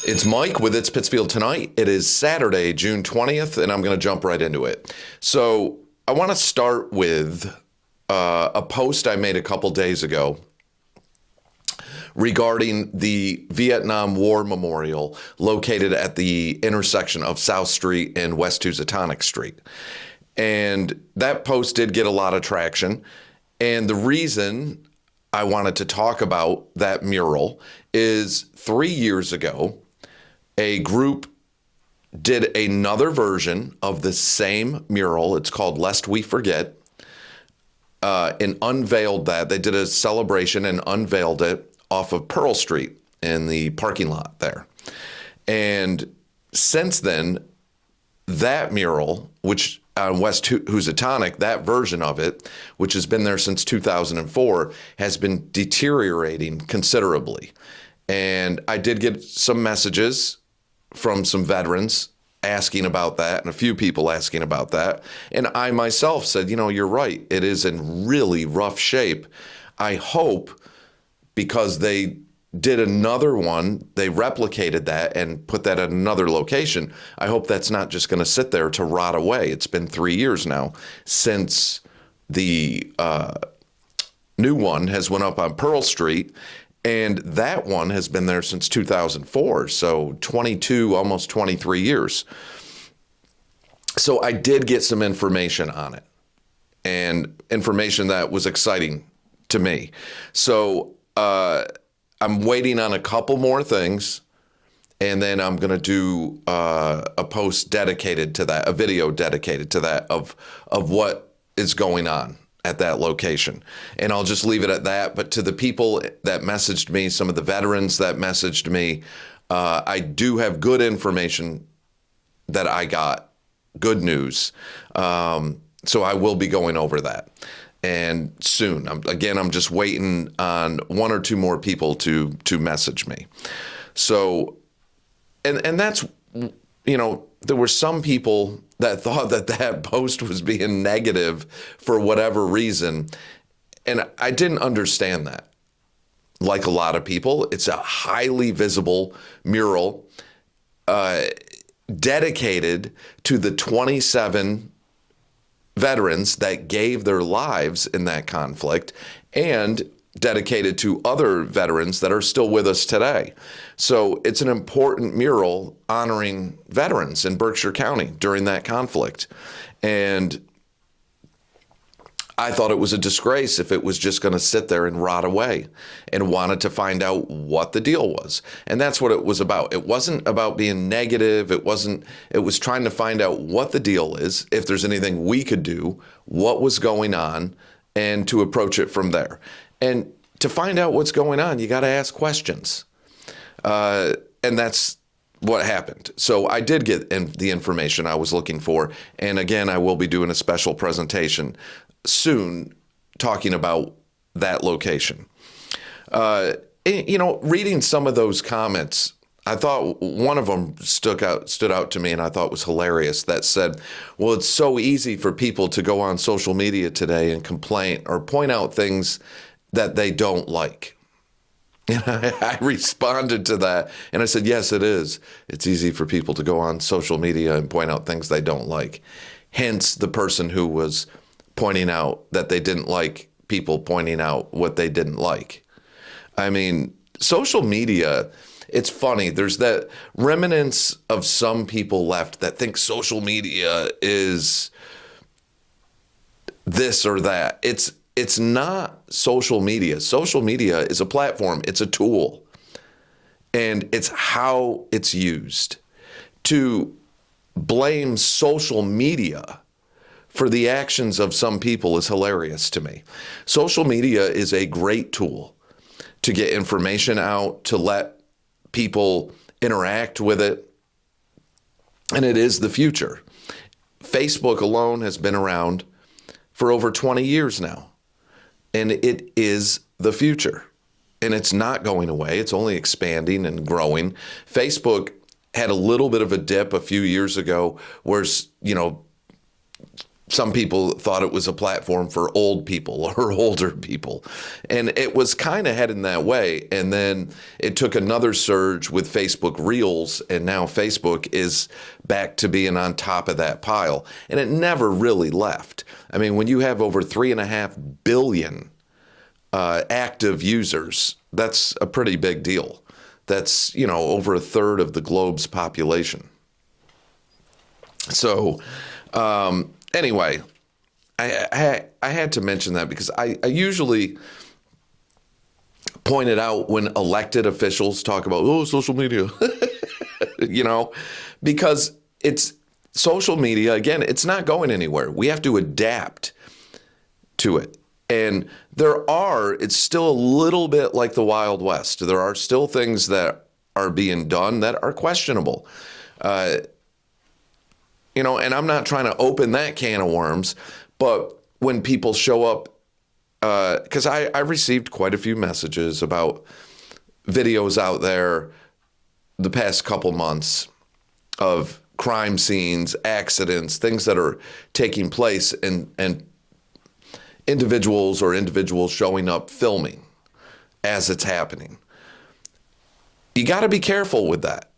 It's Mike with It's Pittsfield Tonight. It is Saturday, June 20th, and I'm going to jump right into it. So I want to start with a post I made a couple days ago regarding the Vietnam War Memorial located at the intersection of South Street and West Housatonic Street. And that post did get a lot of traction. And the reason I wanted to talk about that mural is 3 years ago, a group did another version of the same mural. It's called Lest We Forget, and unveiled that. They did a celebration and unveiled it off of Pearl Street in the parking lot there. And since then, that mural, which on West Housatonic, that version of it, which has been there since 2004, has been deteriorating considerably. And I did get some messages from some veterans asking about that, and a few people asking about that. And I myself said, you're right. It is in really rough shape. I hope, because they did another one, they replicated that and put that at another location. I hope that's not just going to sit there to rot away. It's been 3 years now since the new one has went up on Pearl Street. And that one has been there since 2004, so 22, almost 23 years. So I did get some information on it, and information that was exciting to me. So I'm waiting on a couple more things, and then I'm going to do a post dedicated to that, a video dedicated to that of what is going on at that location. And I'll just leave it at that. But to the people that messaged me, some of the veterans that messaged me, I do have good information that I got, good news. So I will be going over that. And soon, I'm just waiting on one or two more people to message me. So, and that's, there were some people that thought that post was being negative for whatever reason. And I didn't understand that. Like a lot of people, it's a highly visible mural dedicated to the 27 veterans that gave their lives in that conflict, and dedicated to other veterans that are still with us today. So it's an important mural honoring veterans in Berkshire County during that conflict. And I thought it was a disgrace if it was just going to sit there and rot away, and wanted to find out what the deal was. And that's what it was about. It wasn't about being negative. It was trying to find out what the deal is, if there's anything we could do, what was going on, and to approach it from there. And to find out what's going on, you got to ask questions. And that's what happened. So I did get the information I was looking for. And again, I will be doing a special presentation soon talking about that location. Reading some of those comments, I thought one of them stood out to me, and I thought was hilarious, that said, well, it's so easy for people to go on social media today and complain or point out things that they don't like. And I responded to that, and I said, yes, it is. It's easy for people to go on social media and point out things they don't like. Hence the person who was pointing out that they didn't like people pointing out what they didn't like. I mean, social media, it's funny. There's that remnants of some people left that think social media is this or that. It's not social media. Social media is a platform. It's a tool. And it's how it's used. To blame social media for the actions of some people is hilarious to me. Social media is a great tool to get information out, to let people interact with it. And it is the future. Facebook alone has been around for over 20 years now. And it is the future. And it's not going away. It's only expanding and growing. Facebook had a little bit of a dip a few years ago where, some people thought it was a platform for old people or older people. And it was kind of heading that way. And then it took another surge with Facebook Reels, and now Facebook is back to being on top of that pile. And it never really left. I mean, when you have over 3.5 billion active users, that's a pretty big deal. That's, over a third of the globe's population. So, anyway, I had to mention that because I usually point it out when elected officials talk about, social media, because it's social media. Again, it's not going anywhere. We have to adapt to it. And it's still a little bit like the Wild West. There are still things that are being done that are questionable. And I'm not trying to open that can of worms, but when people show up, because I received quite a few messages about videos out there the past couple months of crime scenes, accidents, things that are taking place, and individuals showing up filming as it's happening. You got to be careful with that.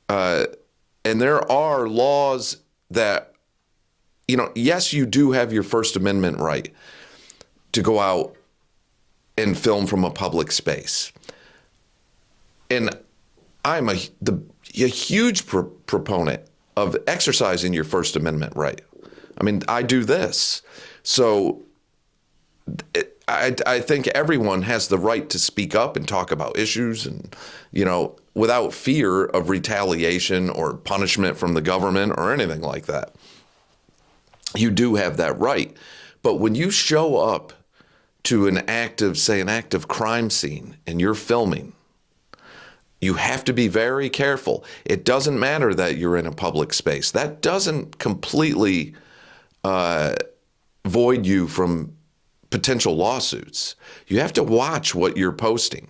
And there are laws that, yes, you do have your First Amendment right to go out and film from a public space. And I'm a huge proponent of exercising your First Amendment right. I mean, I do this. So I think everyone has the right to speak up and talk about issues and, without fear of retaliation or punishment from the government or anything like that. You do have that right. But when you show up to an active crime scene and you're filming, you have to be very careful. It doesn't matter that you're in a public space. That doesn't completely void you from potential lawsuits. You have to watch what you're posting.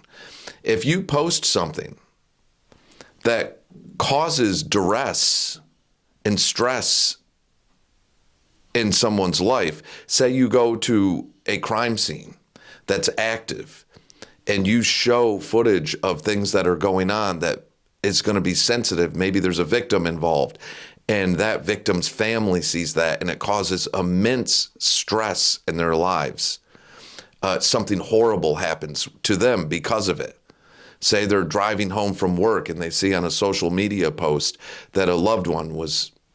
If you post something that causes duress and stress in someone's life, say you go to a crime scene that's active and you show footage of things that are going on that is going to be sensitive, maybe there's a victim involved, and that victim's family sees that and it causes immense stress in their lives. Something horrible happens to them because of it. Say they're driving home from work and they see on a social media post that a loved one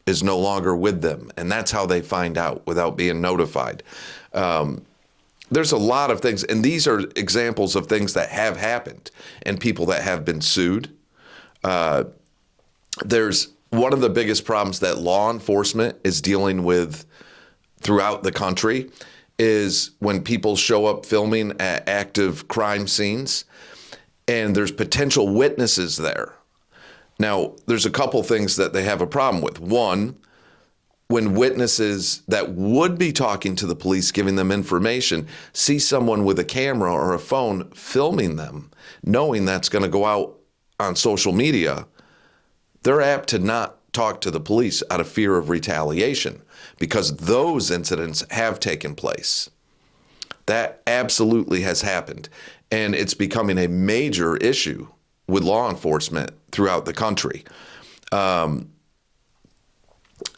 is no longer with them, and that's how they find out without being notified. There's a lot of things, and these are examples of things that have happened and people that have been sued. There's one of the biggest problems that law enforcement is dealing with throughout the country is when people show up filming at active crime scenes and there's potential witnesses there. Now, there's a couple things that they have a problem with. One, when witnesses that would be talking to the police, giving them information, see someone with a camera or a phone filming them, knowing that's going to go out on social media, they're apt to not talk to the police out of fear of retaliation because those incidents have taken place. That absolutely has happened, and it's becoming a major issue with law enforcement throughout the country. And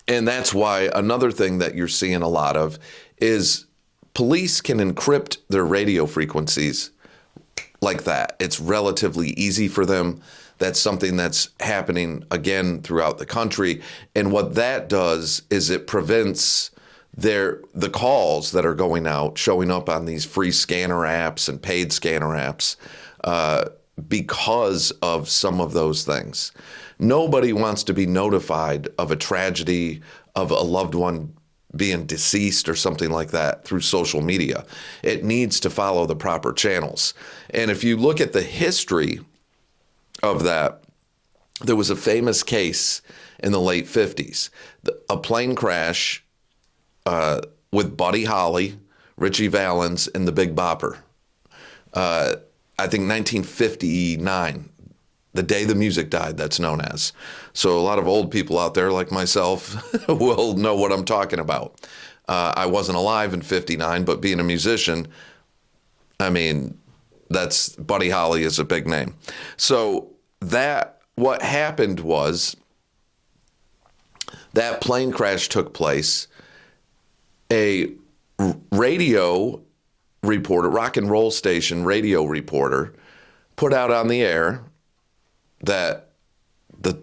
that's why another thing that you're seeing a lot of is police can encrypt their radio frequencies like that. It's relatively easy for them. That's something that's happening again throughout the country. And what that does is it prevents the calls that are going out, showing up on these free scanner apps and paid scanner apps, because of some of those things. Nobody wants to be notified of a tragedy of a loved one being deceased or something like that through social media. It needs to follow the proper channels. And if you look at the history of that, there was a famous case in the late 50s, a plane crash with Buddy Holly, Richie Valens, and the Big Bopper. I think 1959, the day the music died, that's known as. So a lot of old people out there like myself will know what I'm talking about. I wasn't alive in 59, but being a musician, I mean, that's Buddy Holly is a big name. So what happened was that plane crash took place. A radio reporter, rock and roll station radio reporter, put out on the air that the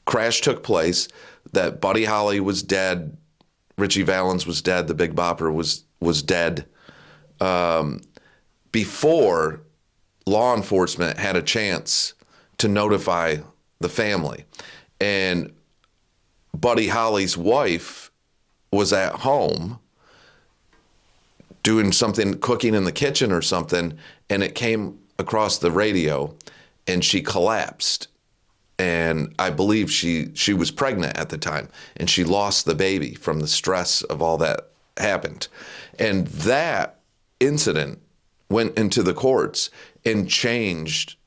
crash took place, that Buddy Holly was dead, Richie Valens was dead, the Big Bopper was dead, before law enforcement had a chance to notify the family. And Buddy Holly's wife was at home doing something, cooking in the kitchen or something, and it came across the radio, and she collapsed. And I believe she was pregnant at the time, and she lost the baby from the stress of all that happened. And that incident went into the courts and changed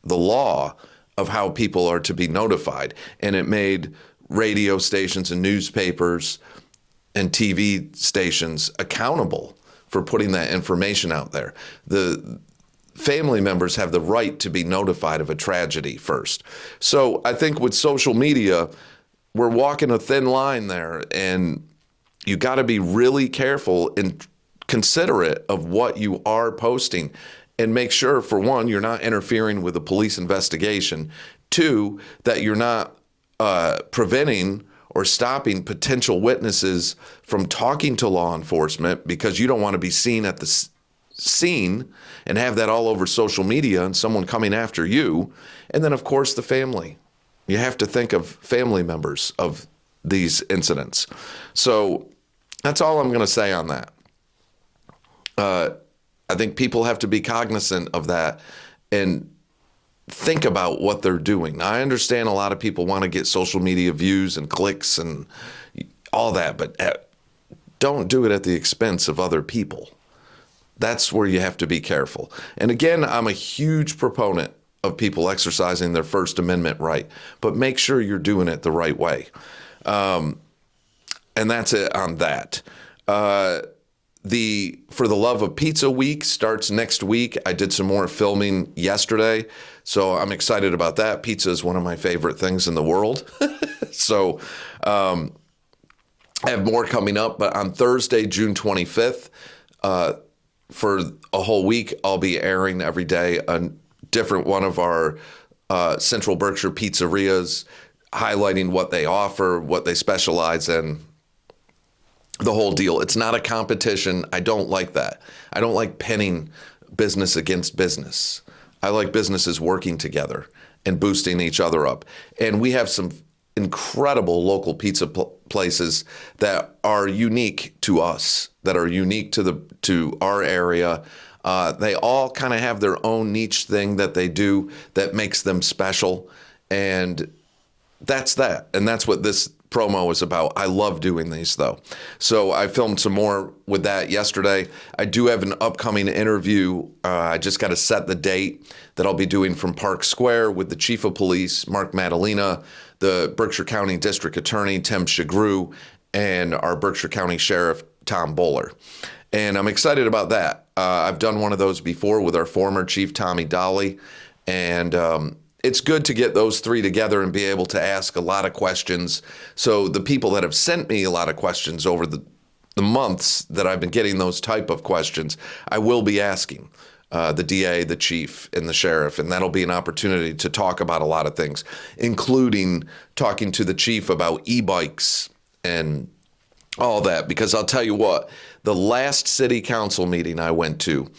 the law of how people are to be notified. And it made radio stations and newspapers and TV stations accountable for putting that information out there. The family members have the right to be notified of a tragedy first. So I think with social media, we're walking a thin line there, and you got to be really careful and considerate of what you are posting, and make sure, for one, you're not interfering with a police investigation. Two, that you're not preventing or stopping potential witnesses from talking to law enforcement, because you don't want to be seen at the scene and have that all over social media and someone coming after you. And then, of course, the family. You have to think of family members of these incidents. So that's all I'm going to say on that. I think people have to be cognizant of that and think about what they're doing. Now, I understand a lot of people want to get social media views and clicks and all that, but don't do it at the expense of other people. That's where you have to be careful. And again, I'm a huge proponent of people exercising their First Amendment right, but make sure you're doing it the right way. And that's it on that. The For the Love of Pizza Week starts next week. I did some more filming yesterday, so I'm excited about that. Pizza is one of my favorite things in the world. So I have more coming up, but on Thursday, June 25th, for a whole week, I'll be airing every day a different one of our Central Berkshire pizzerias, highlighting what they offer, what they specialize in, the whole deal. It's not a competition. I don't like that. I don't like pinning business against business. I like businesses working together and boosting each other up. And we have some incredible local pizza places that are unique to us, that are unique to our area. They all kind of have their own niche thing that they do that makes them special. And that's that. And that's what this promo is about. I love doing these, though. So I filmed some more with that yesterday. I do have an upcoming interview. I just got to set the date that I'll be doing from Park Square with the Chief of Police, Mark Madalena, the Berkshire County District Attorney, Tim Shagru, and our Berkshire County Sheriff, Tom Bowler. And I'm excited about that. I've done one of those before with our former Chief, Tommy Dolly, and it's good to get those three together and be able to ask a lot of questions. So the people that have sent me a lot of questions over the months that I've been getting those type of questions, I will be asking the DA, the chief, and the sheriff, and that'll be an opportunity to talk about a lot of things, including talking to the chief about e-bikes and all that. Because I'll tell you what, the last city council meeting I went to,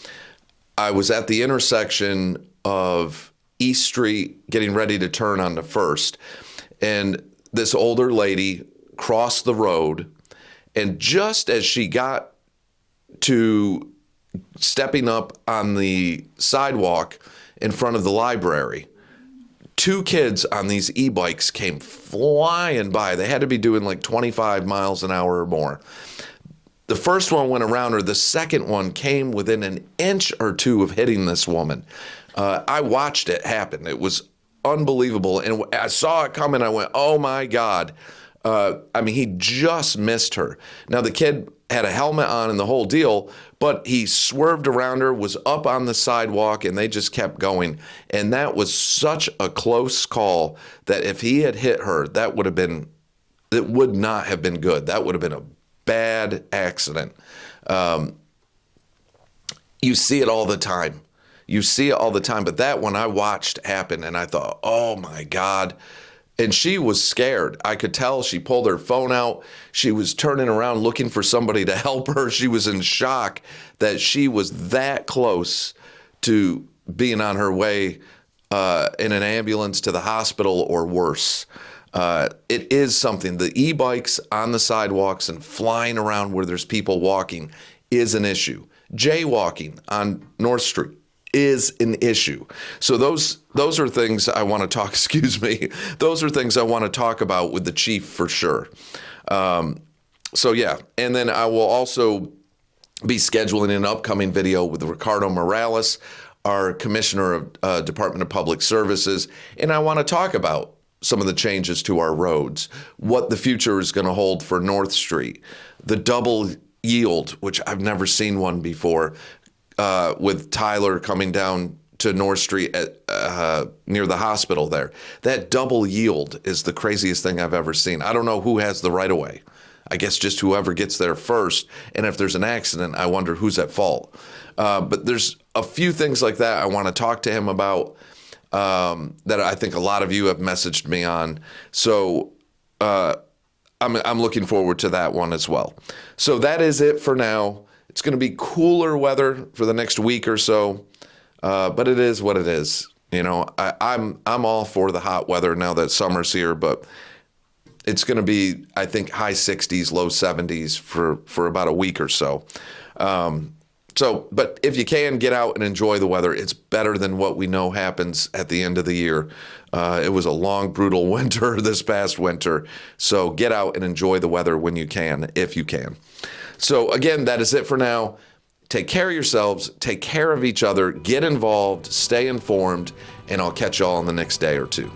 I was at the intersection of East Street getting ready to turn on the First, and this older lady crossed the road, and just as she got to stepping up on the sidewalk in front of the library, two kids on these e-bikes came flying by. They had to be doing like 25 miles an hour or more. The first one went around her. The second one came within an inch or two of hitting this woman. I watched it happen. It was unbelievable. And I saw it coming. I went, oh, my God. I mean, he just missed her. Now, the kid had a helmet on and the whole deal, but he swerved around her, was up on the sidewalk, and they just kept going. And that was such a close call that if he had hit her, it would not have been good. That would have been a bad accident. You see it all the time. You see it all the time. But that one I watched happen, and I thought, oh, my God. And she was scared. I could tell. She pulled her phone out. She was turning around looking for somebody to help her. She was in shock that she was that close to being on her way in an ambulance to the hospital or worse. It is something. The e-bikes on the sidewalks and flying around where there's people walking is an issue. Jaywalking on North Street is an issue. So those are things I want to talk, those are things I want to talk about with the chief for sure. So yeah, and then I will also be scheduling an upcoming video with Ricardo Morales, our Commissioner of Department of Public Services, and I want to talk about some of the changes to our roads, what the future is going to hold for North Street, the double yield, which I've never seen one before, with Tyler coming down to North Street at, near the hospital there. That double yield is the craziest thing I've ever seen. I don't know who has the right of way. I guess just whoever gets there first. And if there's an accident, I wonder who's at fault. But there's a few things like that I want to talk to him about that I think a lot of you have messaged me on. So I'm looking forward to that one as well. So that is it for now. It's going to be cooler weather for the next week or so, but it is what it is. You know, I'm all for the hot weather now that summer's here, but it's going to be, I think, high 60s, low 70s for about a week or so. But if you can, get out and enjoy the weather. It's better than what we know happens at the end of the year. It was a long, brutal winter this past winter. So get out and enjoy the weather when you can, if you can. So again, that is it for now. Take care of yourselves. Take care of each other. Get involved. Stay informed. And I'll catch y'all in the next day or two.